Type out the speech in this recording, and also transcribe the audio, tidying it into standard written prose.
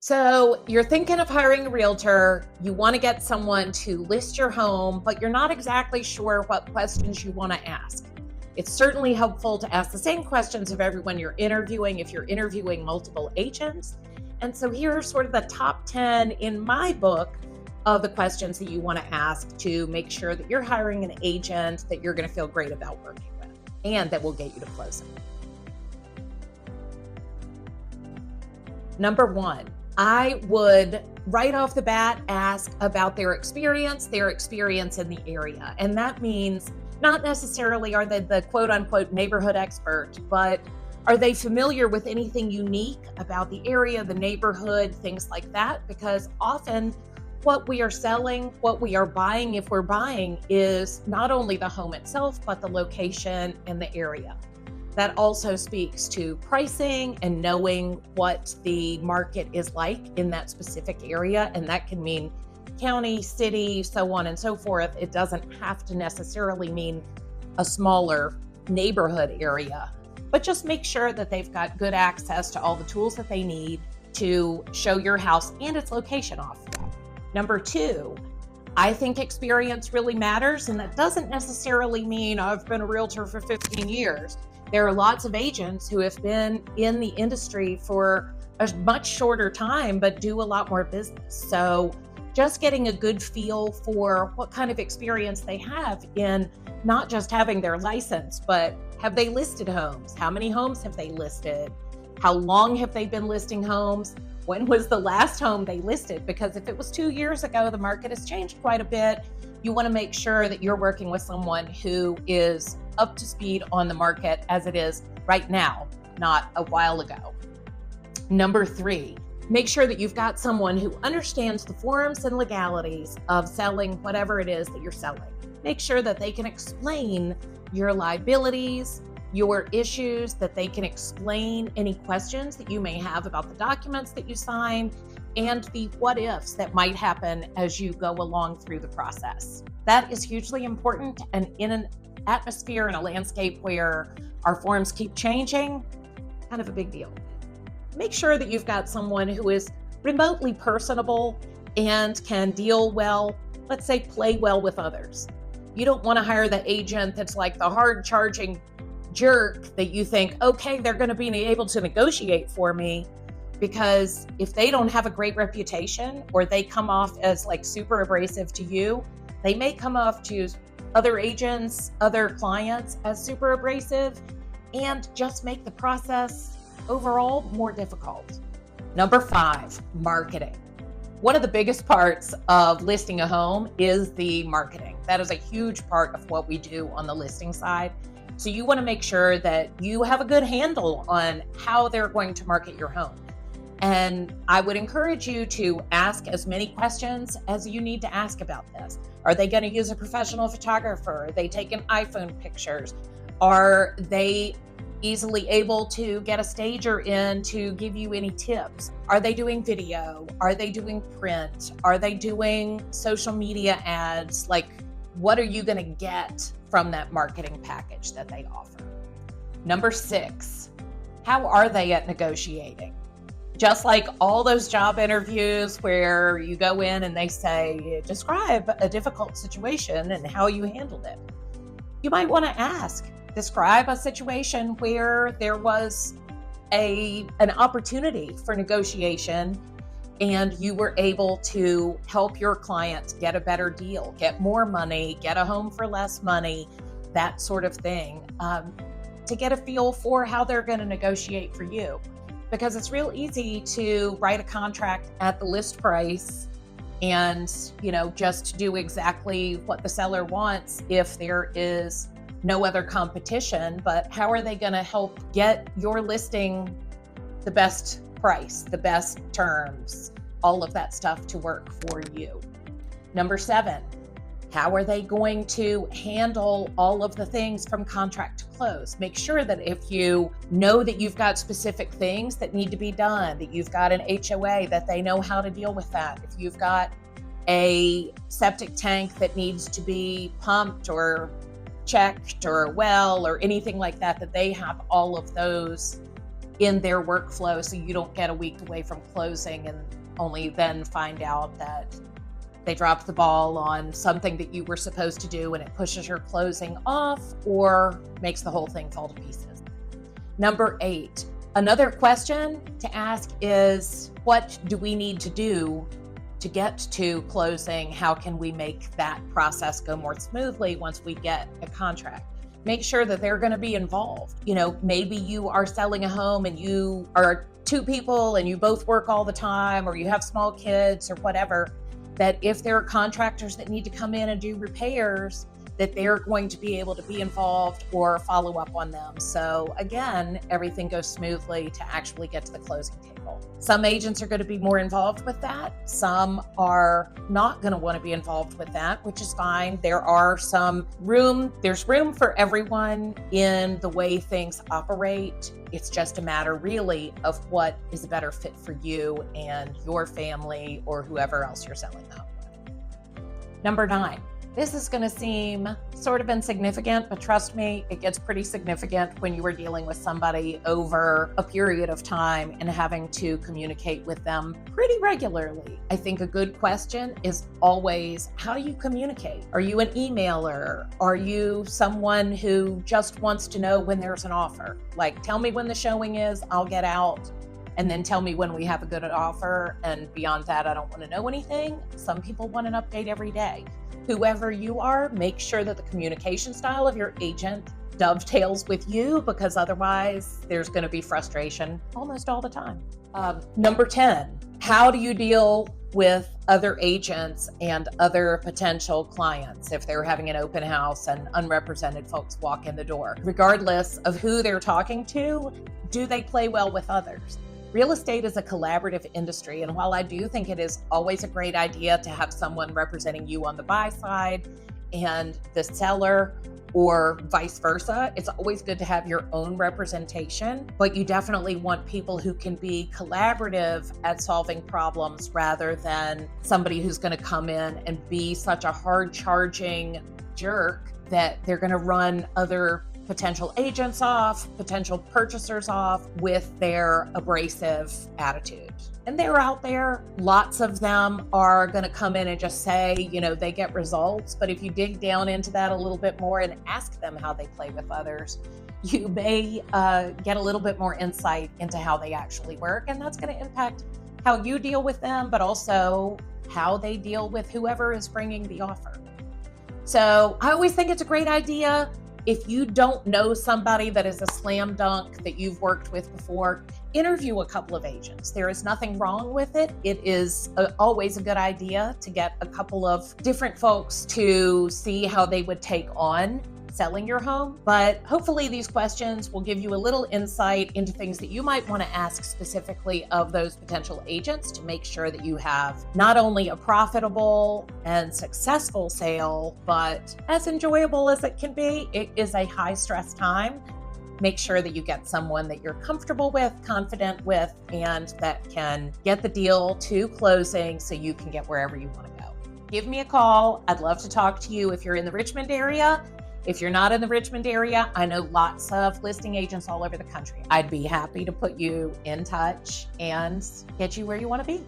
So you're thinking of hiring a realtor, you want to get someone to list your home, but you're not exactly sure what questions you want to ask. It's certainly helpful to ask the same questions of everyone you're interviewing if you're interviewing multiple agents. And so here are sort of the top 10 in my book of the questions that you want to ask to make sure that you're hiring an agent that you're going to feel great about working with and that will get you to closing. Number one, I would right off the bat ask about their experience in the area. And that means not necessarily are they the quote unquote neighborhood expert, but are they familiar with anything unique about the area, the neighborhood, things like that? Because often what we are selling, what we are buying, if we're buying, is not only the home itself, but the location and the area. That also speaks to pricing and knowing what the market is like in that specific area. And that can mean county, city, so on and so forth. It doesn't have to necessarily mean a smaller neighborhood area, but just make sure that they've got good access to all the tools that they need to show your house and its location off. Number two, I think experience really matters. And that doesn't necessarily mean I've been a realtor for 15 years. There are lots of agents who have been in the industry for a much shorter time, but do a lot more business. So just getting a good feel for what kind of experience they have in not just having their license, but have they listed homes? How many homes have they listed? How long have they been listing homes? When was the last home they listed? Because if it was 2 years ago, the market has changed quite a bit. You want to make sure that you're working with someone who is up to speed on the market as it is right now, not a while ago. Number three, make sure that you've got someone who understands the forms and legalities of selling whatever it is that you're selling. Make sure that they can explain your liabilities, your issues, that they can explain any questions that you may have about the documents that you sign, and the what ifs that might happen as you go along through the process. That is hugely important, and in an atmosphere and a landscape where our forms keep changing, kind of a big deal. Make sure that you've got someone who is remotely personable and can deal well, let's say play well with others. You don't want to hire the agent that's like the hard charging jerk that you think, okay, they're going to be able to negotiate for me. Because if they don't have a great reputation or they come off as like super abrasive to you, they may come off to other agents, other clients as super abrasive and just make the process overall more difficult. Number five, marketing. One of the biggest parts of listing a home is the marketing. That is a huge part of what we do on the listing side. So you want to make sure that you have a good handle on how they're going to market your home. And I would encourage you to ask as many questions as you need to ask about this. Are they going to use a professional photographer? Are they taking iPhone pictures? Are they easily able to get a stager in to give you any tips? Are they doing video? Are they doing print? Are they doing social media ads? Like, what are you going to get from that marketing package that they offer? Number six, how are they at negotiating? Just like all those job interviews where you go in and they say, describe a difficult situation and how you handled it. You might want to ask, describe a situation where there was an opportunity for negotiation and you were able to help your client get a better deal, get more money, get a home for less money, that sort of thing, to get a feel for how they're going to negotiate for you. Because it's real easy to write a contract at the list price and, just do exactly what the seller wants if there is no other competition. But how are they going to help get your listing the best price, the best terms, all of that stuff to work for you? Number seven, how are they going to handle all of the things from contract to close? Make sure that if you know that you've got specific things that need to be done, that you've got an HOA, that they know how to deal with that. If you've got a septic tank that needs to be pumped or checked or a well or anything like that, that they have all of those in their workflow so you don't get a week away from closing and only then find out that they dropped the ball on something that you were supposed to do and it pushes your closing off or makes the whole thing fall to pieces. Number 8, another question to ask is, what do we need to do to get to closing? How can we make that process go more smoothly once we get a contract? Make sure that they're going to be involved. Maybe you are selling a home and you are 2 people and you both work all the time, or you have small kids or whatever, that if there are contractors that need to come in and do repairs, that they're going to be able to be involved or follow up on them. So again, everything goes smoothly to actually get to the closing table. Some agents are going to be more involved with that. Some are not going to want to be involved with that, which is fine. There's room for everyone in the way things operate. It's just a matter really of what is a better fit for you and your family or whoever else you're selling the home with. Number 9. This is going to seem sort of insignificant, but trust me, it gets pretty significant when you are dealing with somebody over a period of time and having to communicate with them pretty regularly. I think a good question is always, how do you communicate? Are you an emailer? Are you someone who just wants to know when there's an offer? Like, tell me when the showing is, I'll get out, and then tell me when we have a good offer. And beyond that, I don't want to know anything. Some people want an update every day. Whoever you are, make sure that the communication style of your agent dovetails with you, because otherwise there's going to be frustration almost all the time. Number 10, how do you deal with other agents and other potential clients if they're having an open house and unrepresented folks walk in the door? Regardless of who they're talking to, do they play well with others? Real estate is a collaborative industry, and while I do think it is always a great idea to have someone representing you on the buy side and the seller, or vice versa, it's always good to have your own representation, but you definitely want people who can be collaborative at solving problems rather than somebody who's going to come in and be such a hard-charging jerk that they're going to run other potential agents off, potential purchasers off with their abrasive attitude. And they're out there. Lots of them are going to come in and just say, they get results. But if you dig down into that a little bit more and ask them how they play with others, you may get a little bit more insight into how they actually work. And that's going to impact how you deal with them, but also how they deal with whoever is bringing the offer. So I always think it's a great idea. If you don't know somebody that is a slam dunk that you've worked with before, interview a couple of agents. There is nothing wrong with it. It is always a good idea to get a couple of different folks to see how they would take on selling your home. But hopefully these questions will give you a little insight into things that you might want to ask specifically of those potential agents to make sure that you have not only a profitable and successful sale, but as enjoyable as it can be. It is a high stress time. Make sure that you get someone that you're comfortable with, confident with, and that can get the deal to closing so you can get wherever you want to go. Give me a call. I'd love to talk to you if you're in the Richmond area. If you're not in the Richmond area, I know lots of listing agents all over the country. I'd be happy to put you in touch and get you where you want to be.